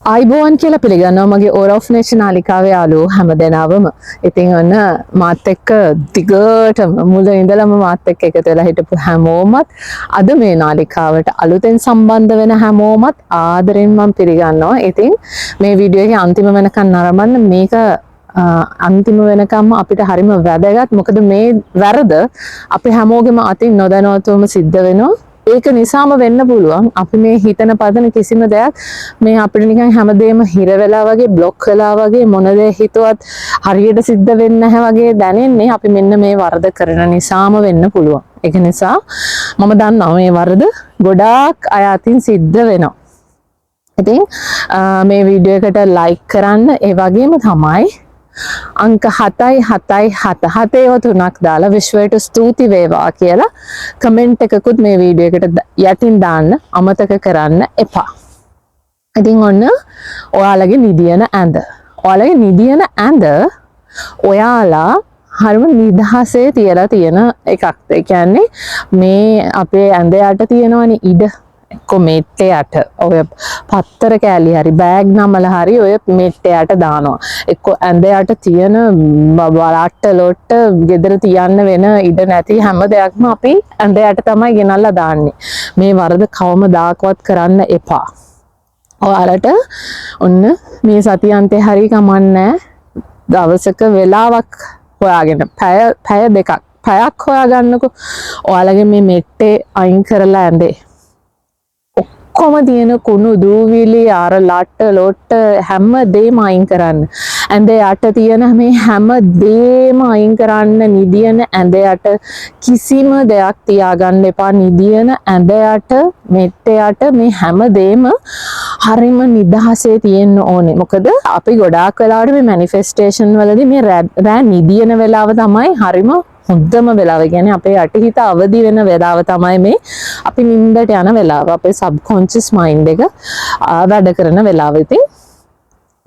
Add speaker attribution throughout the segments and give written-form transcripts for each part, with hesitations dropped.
Speaker 1: ආයිබෝවන් කියලා පිළිගන්නවා මගේ ඕරෝෆ් නේෂන් නාලිකාවේ යාළුවෝ හැමදෙනාවම. ඉතින් ඔන්න මාත් එක්ක දිගටම මුල ඉඳලම මාත් එක්ක එකතු වෙලා හිටපු හැමෝමත් අද මේ නාලිකාවට අලුතෙන් සම්බන්ධ වෙන හැමෝමත් ආදරෙන් මම පිළිගන්නවා. ඉතින් මේ වීඩියෝ එකේ අන්තිම වෙනකන් නරඹන්න. මේක අන්තිම වෙනකම්ම අපිට හරිම වැදගත්. මොකද මේ වැරද අපි හැමෝගෙම අතින් නොදැනුවත්වම සිද්ධ වෙනවා. ඒක නිසාම වෙන්න පුළුවන් අපි මේ හිතන පදන කිසිම දෙයක් මේ අපිට නිකන් හැමදේම හිර වෙලා වගේ બ્લોක් වෙලා වගේ මොන දේ හිතුවත් හරියට සිද්ධ වෙන්නේ නැහැ වගේ දැනෙන්නේ අපි මෙන්න මේ වරද කරන නිසාම වෙන්න පුළුවන්. ඒක නිසා මම දන්නවා මේ වරද ගොඩාක් අය අතින් සිද්ධ වෙනවා. ඉතින් මේ වීඩියෝ එකට ලයික් කරන්න ඒ වගේම තමයි අංක 777 තුනක් දාලා විශ්වයට ස්තුති වේවා කියලා කමෙන්ට් එකකුත් මේ වීඩියෝ එකට යටින් දාන්න අමතක කරන්න එපා. ඉතින් ඔන්න ඔයාලගේ නිදියන ඇඳ. ඔයාලගේ නිදියන ඇඳ ඔයාලා හරිම නිදහසේ තියලා තියෙන එකක්. ඒ කියන්නේ මේ අපේ ඇඳ යට තියෙනවනේ ඉඩ එක්ක මෙට්ටේ යට ඔය පත්තර කෑලි හරි බෑග් නමල හරි ඔය මෙට්ටේ යට දානවා. එක්ක ඇඳ යට තියෙන බලට්ට ලොට්ට ගෙදර තියන්න වෙන ඉඩ නැති හැම දෙයක්ම අපි ඇඳ යට තමයි ගෙනල්ලා දාන්නේ. මේ වරද කවමදාකවත් කරන්න එපා. ඔයාලට ඔන්න මේ සතියන්තේ හරි කමන්නේ දවසක වෙලාවක් හොයාගෙන පැය දෙකක් පැයක් හොයාගන්නකෝ. ඔයාලගේ මේ මෙට්ටේ අයින් කරලා ඇඳේ කොම තියෙන කුණු දූවිලි අර ලට්ට ලොට්ට හැම දෙම අයින් කරන්න. ඇඳ යට තියෙන මේ හැම දෙම අයින් කරන්න. නිදියන ඇඳ යට කිසිම දෙයක් තියාගන්න එපා. නිදියන ඇඳ යට මෙට්ට යට මේ හැම දෙම හරිම නිදහසේ තියෙන්න ඕනේ. මොකද අපි ගොඩාක් වෙලාවට මේ මැනිෆෙස්ටේෂන් වලදී මේ රෑ නිදියන වෙලාව තමයි හරිම හොඳම වෙලාව. කියන්නේ අපේ යටිහිත අවදි වෙන වෙලාව තමයි මේ අපි නිින්දට යන වෙලාව. අපේ සබ්කොන්ෂස් මයින්ඩ් එක වැඩ කරන වෙලාව. ඉතින්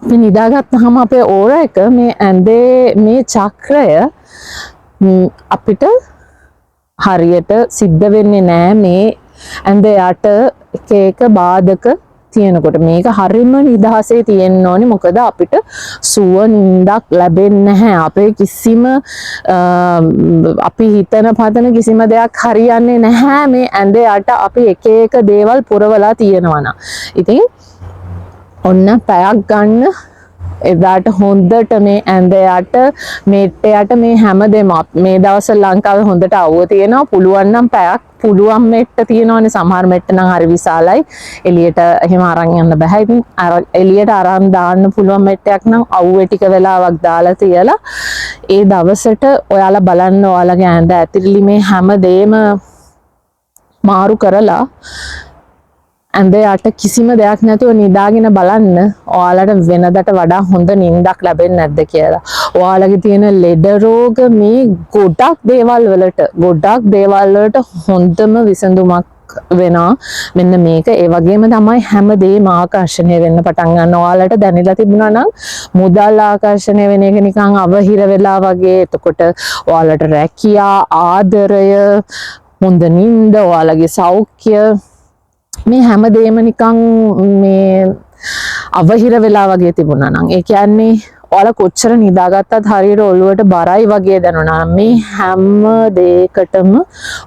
Speaker 1: මේ නිදාගත්තාම අපේ ඕරා එක මේ ඇඳේ මේ චක්‍රය අපිට හරියට සිද්ධ වෙන්නේ නැහැ. මේ ඇඳ යට එක එක බාධක තියෙනකොට මේක හරිම නිදහසේ තියෙන්න ඕනේ. මොකද අපිට සුව නිින්දක් ලැබෙන්නේ නැහැ. අපේ කිසිම අපි හිතන පතන කිසිම දෙයක් හරියන්නේ නැහැ මේ ඇඳ යට අපි එක එක දේවල් පුරවලා තියෙනවා නම්. ඉතින් ඔන්න පැයක් ගන්න එදාට හොඳට මේ ඇඳ යට මෙට්ට යට මේ හැමදේම මේ දවස්වල ලංකාවේ හොඳට අවුව තියෙනවා. පුළුවන් නම් පැයක් පුළුවන් මෙට්ට තියෙනවානේ. සමහර මෙට්ට නම් හරි විශාලයි. එළියට එහෙම අරන් යන්න බෑ. ඉතින් එළියට අරන් දාන්න පුළුවන් මෙට්ටයක් නම් අවුවේ ටික වෙලාවක් දාලා තියලා ඒ දවසට ඔයාලා බලන්න ඔයාලගේ ඇඳ ඇතිරිලි මේ හැමදේම මාරු කරලා ඇඳ යට කිසිම දෙයක් නැතුව නිදාගෙන බලන්න ඔයාලට වෙනදට වඩා හොඳ නිින්දක් ලැබෙන්නේ නැද්ද කියලා. ඔයාලගේ තියෙන ලෙඩ රෝග මේ ගොඩක් දේවල් වලට හොඳම විසඳුමක් වෙනවා මෙන්න මේක. ඒ වගේම තමයි හැමදේම ආකර්ෂණය වෙන්න පටන් ගන්න. ඔයාලට දැනෙලා තිබුණා නම් මුදල් ආකර්ෂණය වෙන එක නිකන් අවහිර වෙලා වගේ. එතකොට ඔයාලට රැකියා ආදරය හොඳ නිින්ද ඔයාලගේ සෞඛ්‍ය මේ හැමදේම නිකන් මේ අවහිර වෙලා වගේ තිබුණා නම් ඒ කියන්නේ ඔයාලා කොච්චර නිදාගත්තත් හරියට ඔළුවට බරයි වගේ දැනුණා. මේ හැම දෙයකටම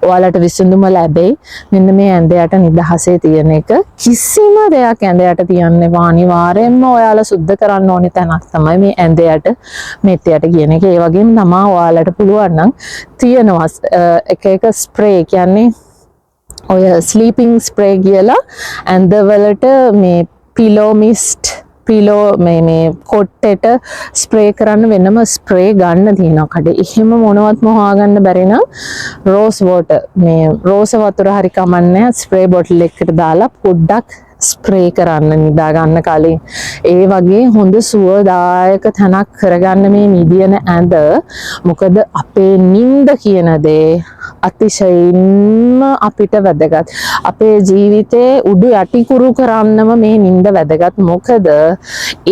Speaker 1: ඔයාලට විසඳුම ලැබෙයි මෙන්න මේ ඇඳ යට නිදහසේ තියෙන එක. කිසිම දෙයක් ඇඳ යට තියන්න එපා. අනිවාර්යයෙන්ම ඔයාලා සුද්ධ කරන්න ඕනේ තැනක් තමයි මේ ඇඳ යට මෙට්ට යට කියන එක. ඒ වගේම තමයි ඔයාලට පුළුවන් නම් තියනවා එක එක ස්ප්‍රේ කියන්නේ ඔය ස්ලීපිං ස්ප්‍රේ කියලා ඇඳවලට මේ පිලෝ මිස්ට් පිලෝ මේ කොට්ටෙට ස්ප්‍රේ කරන්න වෙනම ස්ප්‍රේ ගන්න තියෙනවා කඩේ. එහෙම මොනවත්ම හොයාගන්න බැරි නම් රෝස් වෝටර් මේ රෝස වතුර හරි කමන්නේ ස්ප්‍රේ බොටල් එකකට දාලා පොඩ්ඩක් ස්ප්‍රේ කරන්න නිදා ගන්න කලින්. ඒ වගේ හොඳ සුවදායක තැනක් කරගන්න මේ නිදියන ඇඳ. මොකද අපේ නිින්ද කියන දේ අතිශයින්ම අපිට වැදගත්. අපේ ජීවිතේ උඩු යටිකුරු කරන්නම මේ නිින්ද වැදගත්. මොකද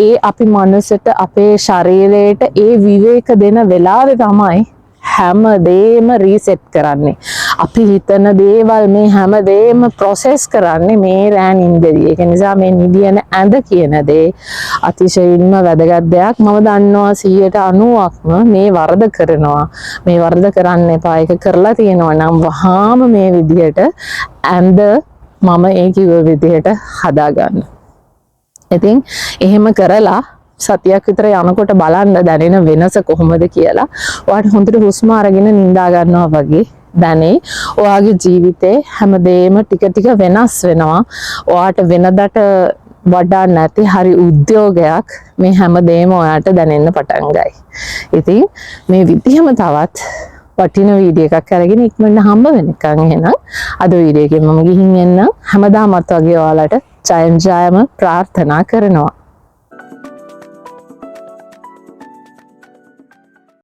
Speaker 1: ඒ අපි මනසට අපේ ශරීරයට ඒ විවේක දෙන වෙලාවේ තමයි හැමදේම රීසෙට් කරන්නේ. අපි හිතන දේවල් මේ හැමදේම ප්‍රොසෙස් කරන්නේ මේ රෑ නින්දදී. ඒක නිසා මේ නිදියන ඇඳ කියන දේ අතිශයින්ම වැදගත් දෙයක්. මම දන්නවා 90%ක්ම මේ වරද කරනවා. මේ වරද කරන්න එපා. ඒක කරලා තියෙනවා නම් වහාම මේ විදිහට ඇඳ මම ඒ කිව්ව විදිහට හදාගන්න. ඉතින් එහෙම කරලා සතියක් විතර යනකොට බලන්න දැනෙන වෙනස කොහොමද කියලා. ඔයාට හොඳට හුස්ම අරගෙන නිදා ගන්නවා වගේ දැනේ. ඔයාගේ ජීවිතේ හැමදේම ටික ටික වෙනස් වෙනවා. ඔයාට වෙනදට වඩා නැති හරි උද්‍යෝගයක් මේ හැමදේම ඔයාට දැනෙන්න පටන් ගයි. ඉතින් මේ විදිහම තවත් වටින වීඩියෝ එකක් අරගෙන ඉක්මනට හම්බ වෙනකන් එහෙනම් අද වීඩියෝ එකෙන් මම ගිහින් එන්න. හැමදාමත් වගේ ඔයාලට ජයම ප්‍රාර්ථනා කරනවා.